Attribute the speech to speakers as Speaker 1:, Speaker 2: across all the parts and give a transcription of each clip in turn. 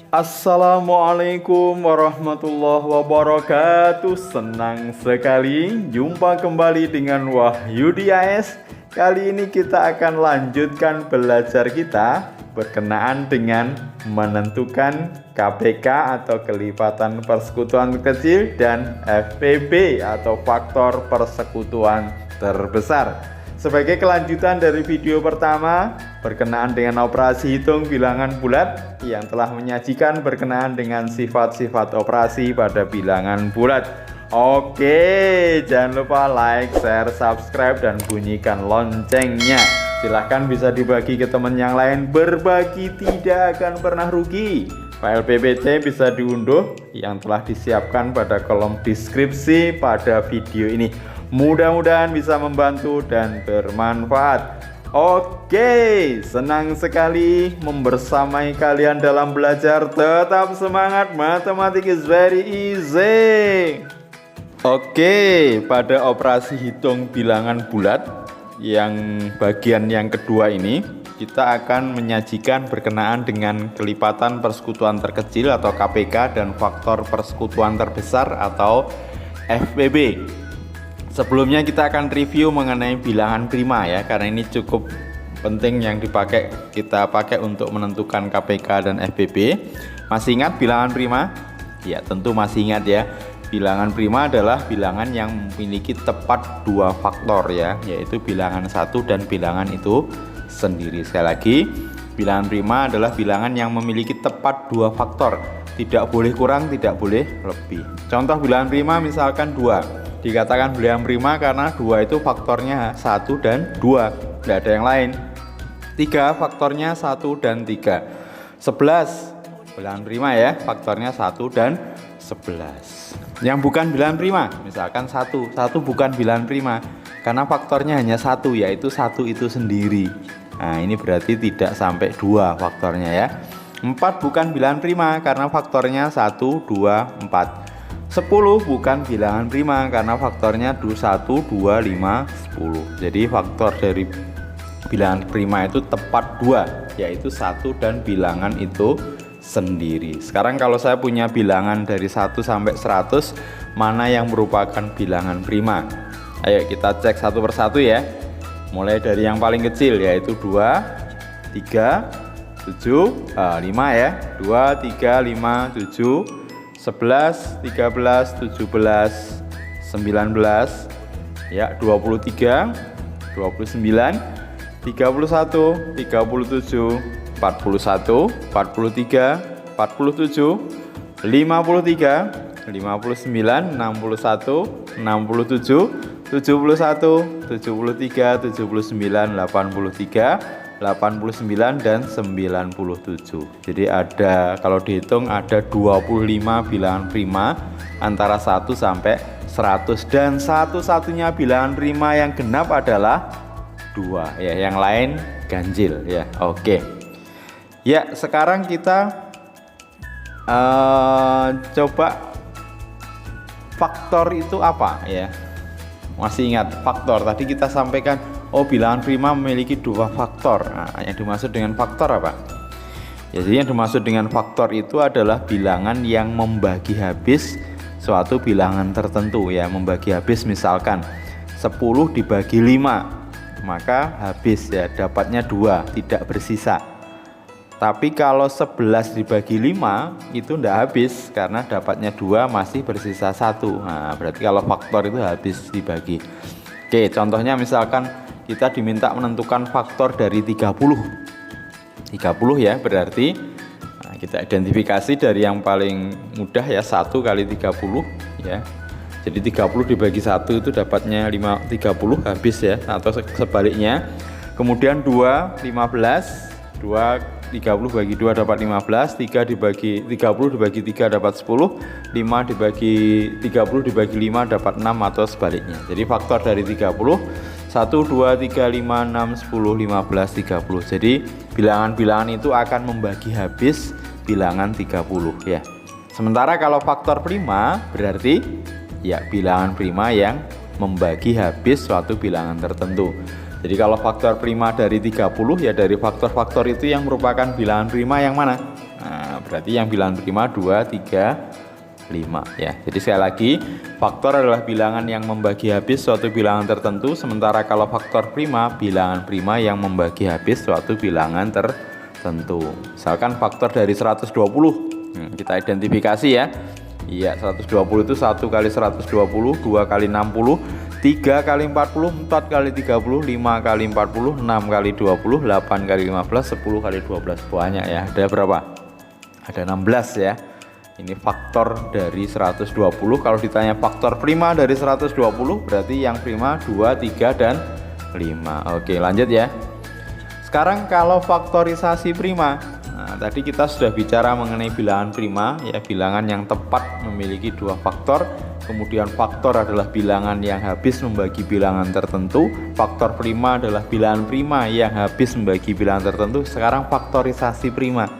Speaker 1: Assalamualaikum warahmatullahi wabarakatuh. Senang sekali jumpa kembali dengan Wahyudi AS. Kali ini kita akan lanjutkan belajar kita berkenaan dengan menentukan KPK atau kelipatan persekutuan kecil dan FPB atau faktor persekutuan terbesar. Sebagai kelanjutan dari video pertama berkenaan dengan operasi hitung bilangan bulat yang telah menyajikan berkenaan dengan sifat-sifat operasi pada bilangan bulat. Oke, jangan lupa like, share, subscribe, dan bunyikan loncengnya. Silahkan bisa dibagi ke teman yang lain, berbagi tidak akan pernah rugi. File PPT bisa diunduh yang telah disiapkan pada kolom deskripsi pada video ini. Mudah-mudahan bisa membantu dan bermanfaat. Oke, senang sekali membersamai kalian dalam belajar. Tetap semangat, matematik is very easy. Oke, pada operasi hitung bilangan bulat yang bagian yang kedua ini, kita akan menyajikan berkenaan dengan kelipatan persekutuan terkecil atau KPK dan faktor persekutuan terbesar atau FPB. Sebelumnya kita akan review mengenai bilangan prima ya, karena ini cukup penting yang kita pakai untuk menentukan KPK dan FPB. Masih ingat bilangan prima? Ya, tentu masih ingat ya. Bilangan prima adalah bilangan yang memiliki tepat dua faktor ya, yaitu bilangan satu dan bilangan itu sendiri. Sekali lagi, bilangan prima adalah bilangan yang memiliki tepat dua faktor. Tidak boleh kurang, tidak boleh lebih. Contoh bilangan prima misalkan 2. Dikatakan bilangan prima karena 2 itu faktornya 1 dan 2, tidak ada yang lain. 3 faktornya 1 dan 3. 11 bilangan prima ya, faktornya 1 dan 11. Yang bukan bilangan prima misalkan 1 bukan bilangan prima karena faktornya hanya 1, yaitu 1 itu sendiri. Nah, ini berarti tidak sampai 2 faktornya ya. 4 bukan bilangan prima karena faktornya 1, 2, 4. 10 bukan bilangan prima karena faktornya 1, 2, 5, 10. Jadi faktor dari bilangan prima itu tepat 2, yaitu 1 dan bilangan itu sendiri. Sekarang kalau saya punya bilangan dari 1 sampai 100, mana yang merupakan bilangan prima? Ayo kita cek satu persatu ya. Mulai dari yang paling kecil yaitu 2, 3, 7, 5 ya. 2, 3, 5, 7, 11, 13, 17, 19, ya 23, 29, 31, 37, 41, 43, 47, 53, 59, 61, 67, 71, 73, 79, 83, 89 dan 97. Jadi ada, kalau dihitung ada 25 bilangan prima antara 1 sampai 100, dan satu-satunya bilangan prima yang genap adalah 2 ya, yang lain ganjil ya. Oke. Ya, sekarang kita coba faktor itu apa ya. Masih ingat faktor tadi kita sampaikan, oh bilangan prima memiliki 2 faktor. Nah, yang dimaksud dengan faktor apa? Ya, jadi yang dimaksud dengan faktor itu adalah bilangan yang membagi habis suatu bilangan tertentu ya. Membagi habis misalkan 10 dibagi 5, maka habis ya, dapatnya 2, tidak bersisa. Tapi kalau 11 dibagi 5 itu tidak habis karena dapatnya 2, masih bersisa 1. Nah, berarti kalau faktor itu habis dibagi. Oke, contohnya misalkan kita diminta menentukan faktor dari 30 ya, berarti kita identifikasi dari yang paling mudah ya, 1 kali 30 ya. Jadi 30 dibagi 1 itu dapatnya 30 habis ya, atau sebaliknya. Kemudian 2, 15, 30 bagi 2 dapat 15, 30 dibagi 3 dapat 10, 5 dibagi 30 dibagi 5 dapat 6, atau sebaliknya. Jadi faktor dari 30 1, 2, 3, 5, 6, 10, 15, 30. Jadi bilangan-bilangan itu akan membagi habis bilangan 30 ya. Sementara kalau faktor prima berarti ya bilangan prima yang membagi habis suatu bilangan tertentu. Jadi kalau faktor prima dari 30 ya dari faktor-faktor itu yang merupakan bilangan prima yang mana? Nah, Berarti yang bilangan prima 2, 3, 5 ya. Jadi sekali lagi, faktor adalah bilangan yang membagi habis suatu bilangan tertentu, sementara kalau faktor prima, bilangan prima yang membagi habis suatu bilangan tertentu. Misalkan faktor dari 120, kita identifikasi ya. Iya, 120 itu 1 kali 120, 2 kali 60, 3 kali 40, 4 kali 30, 5 kali 40, 6 kali 20, 8 kali 15, 10 kali 12. Banyak ya. Ada berapa? Ada 16 ya. Ini faktor dari 120. Kalau ditanya faktor prima dari 120, berarti yang prima 2, 3, dan 5. Oke, lanjut ya. Sekarang kalau faktorisasi prima. Nah, tadi kita sudah bicara mengenai bilangan prima ya, bilangan yang tepat memiliki dua faktor. Kemudian faktor adalah bilangan yang habis membagi bilangan tertentu. Faktor prima adalah bilangan prima yang habis membagi bilangan tertentu. Sekarang faktorisasi prima.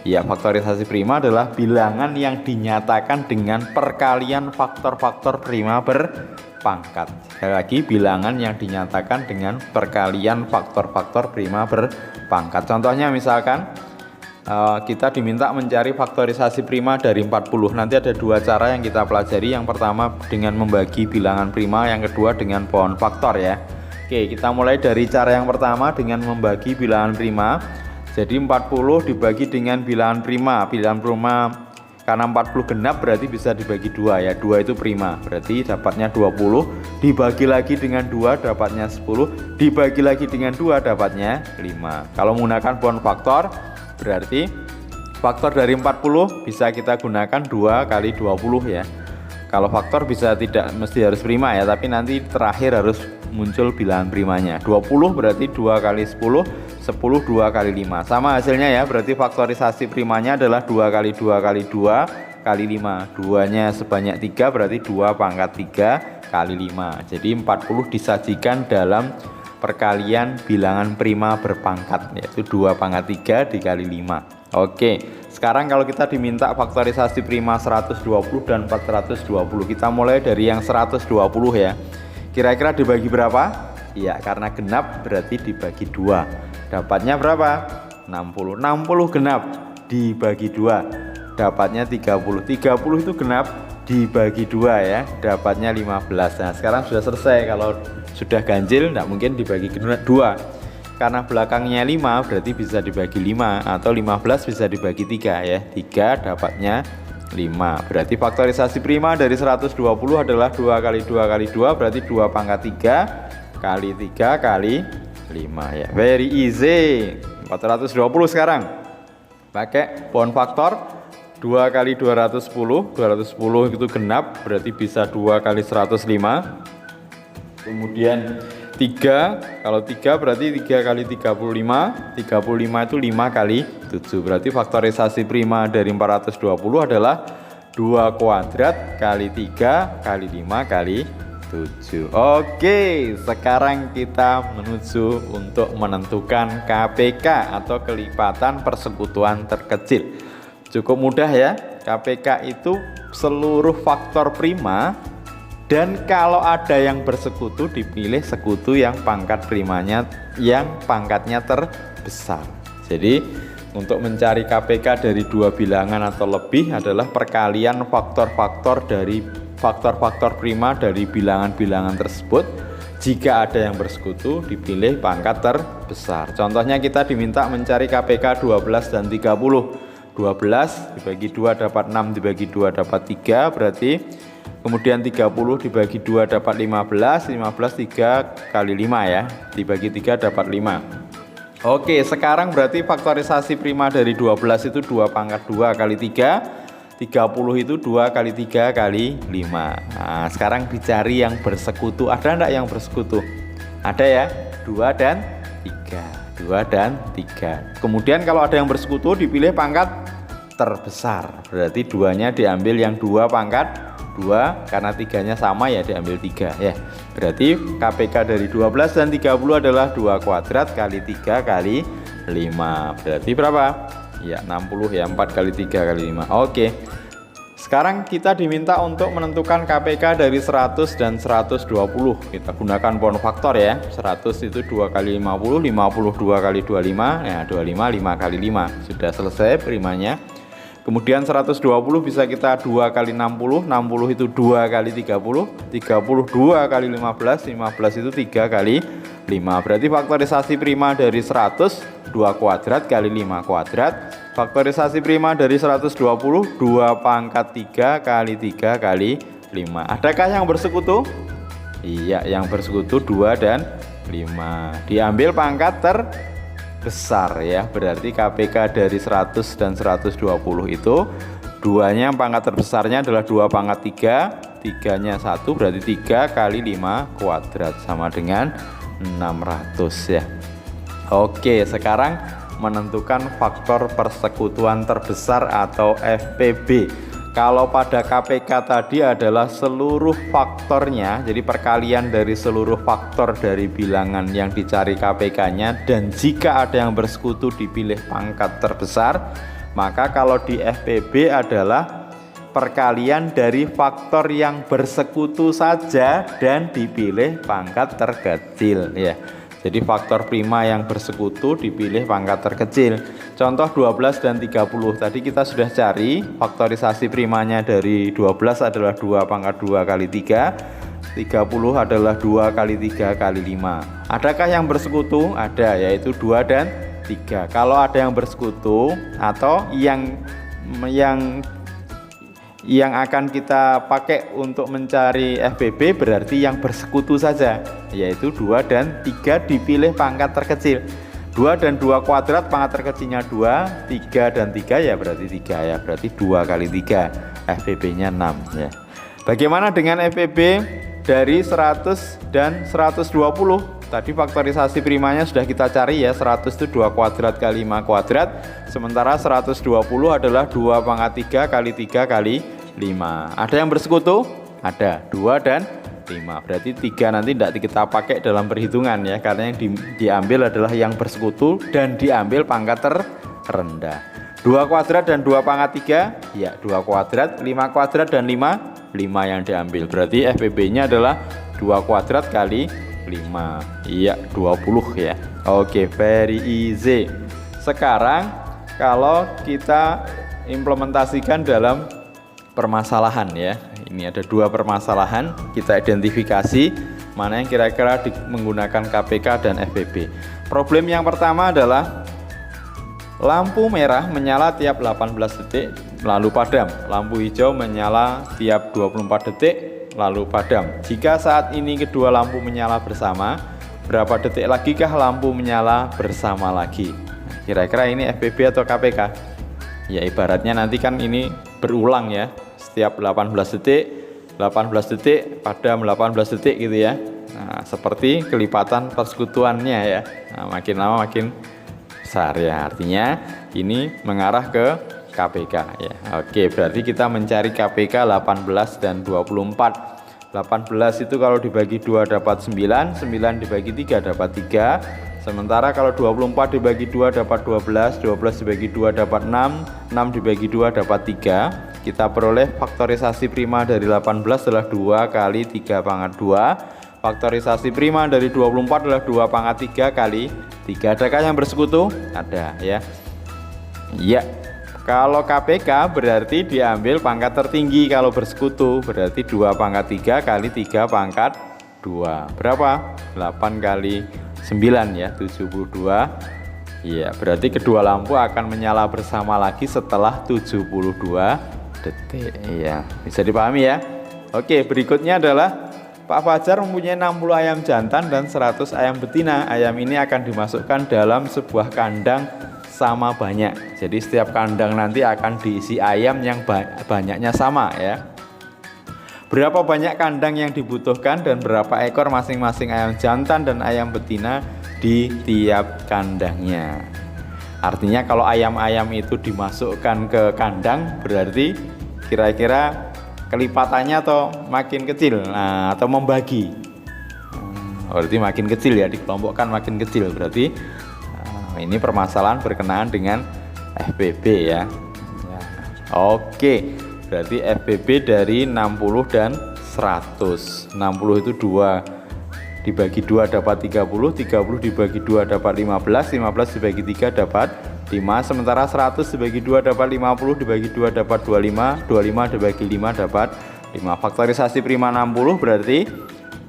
Speaker 1: Ya, faktorisasi prima adalah bilangan yang dinyatakan dengan perkalian faktor-faktor prima berpangkat. Sekali lagi, bilangan yang dinyatakan dengan perkalian faktor-faktor prima berpangkat. Contohnya misalkan kita diminta mencari faktorisasi prima dari 40. Nanti ada dua cara yang kita pelajari. Yang pertama dengan membagi bilangan prima, yang kedua dengan pohon faktor ya. Oke, kita mulai dari cara yang pertama dengan membagi bilangan prima. Jadi 40 dibagi dengan bilangan prima. Bilangan prima karena 40 genap berarti bisa dibagi 2 ya. 2 itu prima, berarti dapatnya 20. Dibagi lagi dengan 2 dapatnya 10. Dibagi lagi dengan 2 dapatnya 5. Kalau menggunakan pohon faktor, berarti faktor dari 40 bisa kita gunakan 2 kali 20 ya. Kalau faktor bisa tidak mesti harus prima ya, tapi nanti terakhir harus muncul bilangan primanya. 20 berarti 2 kali 10, 10 2 kali 5. Sama hasilnya ya, berarti faktorisasi primanya adalah 2 kali 2 kali 2 kali 5. 2-nya sebanyak 3 berarti 2 pangkat 3 kali 5. Jadi 40 disajikan dalam perkalian bilangan prima berpangkat, yaitu 2 pangkat 3 dikali 5. Oke, sekarang kalau kita diminta faktorisasi prima 120 dan 420, kita mulai dari yang 120 ya. Kira-kira dibagi berapa? Ya, karena genap berarti dibagi 2. Dapatnya berapa? 60. 60 genap dibagi 2. Dapatnya 30. 30 itu genap dibagi 2 ya. Dapatnya 15. Nah, sekarang sudah selesai. Kalau sudah ganjil tidak mungkin dibagi 2. Karena belakangnya 5 berarti bisa dibagi 5, atau 15 bisa dibagi 3 ya. 3 dapatnya 5. Berarti faktorisasi prima dari 120 adalah 2 kali 2 kali 2 berarti 2 pangkat 3 kali 3 kali 5 ya. Very easy. 420 sekarang. Pakai pohon faktor. 2 kali 210. 210 itu genap berarti bisa 2 kali 105. Kemudian 3, kalau 3 berarti 3 kali 35. 35 itu 5 kali 7. Berarti faktorisasi prima dari 420 adalah 2 kuadrat kali 3 kali 5 kali 7. Oke, sekarang kita menuju untuk menentukan KPK atau kelipatan persekutuan terkecil. Cukup mudah ya. KPK itu seluruh faktor prima, dan kalau ada yang bersekutu dipilih sekutu yang pangkat primanya yang pangkatnya terbesar. Jadi untuk mencari KPK dari dua bilangan atau lebih adalah perkalian faktor-faktor dari faktor-faktor prima dari bilangan-bilangan tersebut. Jika ada yang bersekutu dipilih pangkat terbesar. Contohnya kita diminta mencari KPK 12 dan 30. 12 dibagi 2 dapat 6, dibagi 2 dapat 3, berarti kemudian 30 dibagi 2 dapat 15, 15 3 kali 5 ya, dibagi 3 dapat 5. Oke, sekarang berarti faktorisasi prima dari 12 itu 2 pangkat 2 kali 3, 30 itu 2 kali 3 kali 5. Nah, sekarang dicari yang bersekutu. Ada enggak yang bersekutu? Ada ya, 2 dan 3. 2 dan 3. Kemudian kalau ada yang bersekutu dipilih pangkat terbesar. Berarti 2-nya diambil yang 2 pangkat 2, karena 3-nya sama ya diambil 3 ya. Berarti KPK dari 12 dan 30 adalah 2 kuadrat kali 3 kali 5. Berarti berapa? Ya 60 ya, 4 kali 3 kali 5. Oke. Sekarang kita diminta untuk menentukan KPK dari 100 dan 120. Kita gunakan pohon faktor ya. 100 itu 2 kali 50, 50 2 kali 25, ya 25 5 kali 5. Sudah selesai primanya. Kemudian 120 bisa kita 2 kali 60, 60 itu 2 kali 30, 32 kali 15, 15 itu 3 kali 5. Berarti faktorisasi prima dari 100, 2 kuadrat kali 5 kuadrat. Faktorisasi prima dari 120, 2 pangkat 3 kali 3 kali 5. Adakah yang bersekutu? Iya, yang bersekutu 2 dan 5. Diambil pangkat terbesar ya. Berarti KPK dari 100 dan 120 itu duanya pangkat terbesarnya adalah 2 pangkat 3, 3-nya 1 berarti 3 kali 5 kuadrat sama dengan 600 ya. Oke, sekarang menentukan faktor persekutuan terbesar atau FPB. Kalau pada KPK tadi adalah seluruh faktornya, jadi perkalian dari seluruh faktor dari bilangan yang dicari KPK-nya, dan jika ada yang bersekutu dipilih pangkat terbesar. Maka kalau di FPB adalah perkalian dari faktor yang bersekutu saja dan dipilih pangkat terkecil ya. Jadi faktor prima yang bersekutu dipilih pangkat terkecil. Contoh 12 dan 30 tadi kita sudah cari. Faktorisasi primanya dari 12 adalah 2 pangkat 2 kali 3, 30 adalah 2 kali 3 kali 5. Adakah yang bersekutu? Ada, yaitu 2 dan 3. Kalau ada yang bersekutu atau yang akan kita pakai untuk mencari FPB berarti yang bersekutu saja, yaitu 2 dan 3 dipilih pangkat terkecil. 2 dan 2 kuadrat pangkat terkecilnya 2, 3 dan 3 ya berarti 3 ya, berarti 2 kali 3, FPB-nya 6 ya. Bagaimana dengan FPB dari 100 dan 120? Tadi faktorisasi primanya sudah kita cari ya, 100 itu 2 kuadrat kali 5 kuadrat, sementara 120 adalah 2 pangkat 3 kali 3 kali 5. Ada yang bersekutu? Ada, 2 dan 5. Berarti 3 nanti tidak kita pakai dalam perhitungan ya, karena yang diambil adalah yang bersekutu dan diambil pangkat terendah. 2 kuadrat dan 2 pangkat 3, ya 2 kuadrat, 5 kuadrat dan 5 yang diambil. Berarti FPB-nya adalah 2 kuadrat kali 5, iya 20 ya. Oke, very easy. Sekarang kalau kita implementasikan dalam permasalahan ya, ini ada 2 permasalahan, kita identifikasi mana yang kira-kira menggunakan KPK dan FPB. Problem yang pertama adalah lampu merah menyala tiap 18 detik lalu padam, lampu hijau menyala tiap 24 detik lalu padam. Jika saat ini kedua lampu menyala bersama, berapa detik lagi kah lampu menyala bersama lagi? Kira-kira ini FPB atau KPK? Ya ibaratnya nanti kan ini berulang ya, setiap 18 detik padam 18 detik gitu ya. Nah, seperti kelipatan persekutuannya ya. Nah, makin lama makin besar ya, artinya ini mengarah ke KPK ya. Oke, berarti kita mencari KPK 18 dan 24. 18 itu kalau dibagi 2 dapat 9, 9 dibagi 3 dapat 3. Sementara kalau 24 dibagi 2 dapat 12, 12 dibagi 2 dapat 6, 6 dibagi 2 dapat 3. Kita peroleh faktorisasi prima dari 18 adalah 2 kali 3 pangkat 2. Faktorisasi prima dari 24 adalah 2 pangkat 3 kali 3. Adakah yang bersekutu? Ada ya. Ya. Kalau KPK berarti diambil pangkat tertinggi, kalau bersekutu berarti 2 pangkat 3 kali 3 pangkat 2. Berapa? 8 kali 9 ya, 72. Iya, berarti kedua lampu akan menyala bersama lagi setelah 72 detik. Iya, bisa dipahami ya. Oke, berikutnya adalah Pak Fajar mempunyai 60 ayam jantan dan 100 ayam betina. Ayam ini akan dimasukkan dalam sebuah kandang sama banyak. Jadi setiap kandang nanti akan diisi ayam yang banyaknya sama ya. Berapa banyak kandang yang dibutuhkan dan berapa ekor masing-masing ayam jantan dan ayam betina di tiap kandangnya. Artinya kalau ayam-ayam itu dimasukkan ke kandang berarti kira-kira kelipatannya atau makin kecil, nah, atau membagi. Berarti makin kecil ya, dikelompokkan makin kecil. Berarti ini permasalahan berkenaan dengan FPB ya. Oke, berarti FPB dari 60 dan 100. 60 itu 2 dibagi 2 dapat 30, 30 dibagi 2 dapat 15, 15 dibagi 3 dapat 5, sementara 100 dibagi 2 dapat 50, dibagi 2 dapat 25, 25 dibagi 5 dapat 5. Faktorisasi prima 60 berarti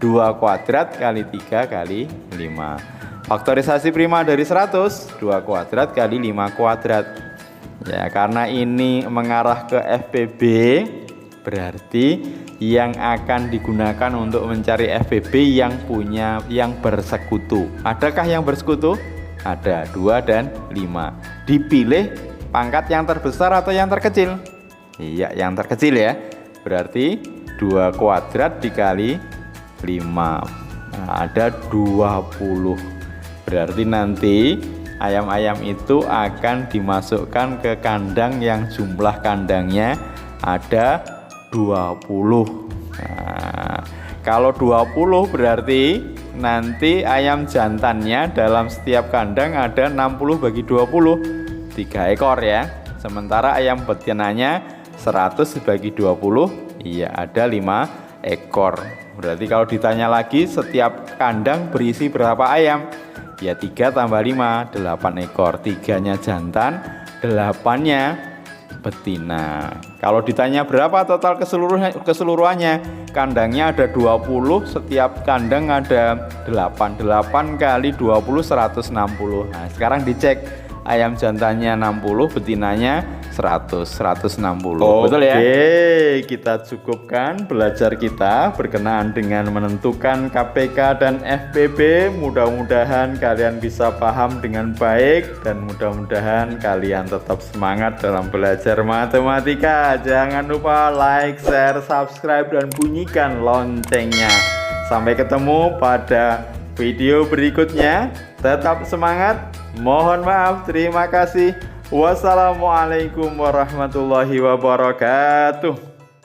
Speaker 1: 2 kuadrat kali 3 kali 5. Faktorisasi prima dari 100, 2 kuadrat kali 5 kuadrat. Ya, karena ini mengarah ke FPB, berarti yang akan digunakan untuk mencari FPB yang bersekutu. Adakah yang bersekutu? Ada 2 dan 5. Dipilih pangkat yang terbesar atau yang terkecil? Iya, yang terkecil ya. Berarti 2 kuadrat dikali 5. Nah, ada 20. Berarti nanti ayam-ayam itu akan dimasukkan ke kandang yang jumlah kandangnya ada 20. Nah, kalau 20 berarti nanti ayam jantannya dalam setiap kandang ada 60 bagi 20, 3 ekor ya. Sementara ayam betinanya 100 bagi 20, iya ada 5 ekor. Berarti kalau ditanya lagi setiap kandang berisi berapa ayam? Ya 3 tambah 5, 8 ekor. 3-nya jantan, 8-nya betina. Kalau ditanya berapa total keseluruhannya, kandangnya ada 20, setiap kandang ada 8. 8 kali 20 160. Nah, sekarang dicek ayam jantannya 60, betinanya 160. Betul ya? Oke, kita cukupkan belajar kita berkenaan dengan menentukan KPK dan FPB. Mudah-mudahan kalian bisa paham dengan baik dan mudah-mudahan kalian tetap semangat dalam belajar matematika. Jangan lupa like, share, subscribe dan bunyikan loncengnya. Sampai ketemu pada video berikutnya. Tetap semangat. Mohon maaf, terima kasih. Wassalamualaikum warahmatullahi wabarakatuh.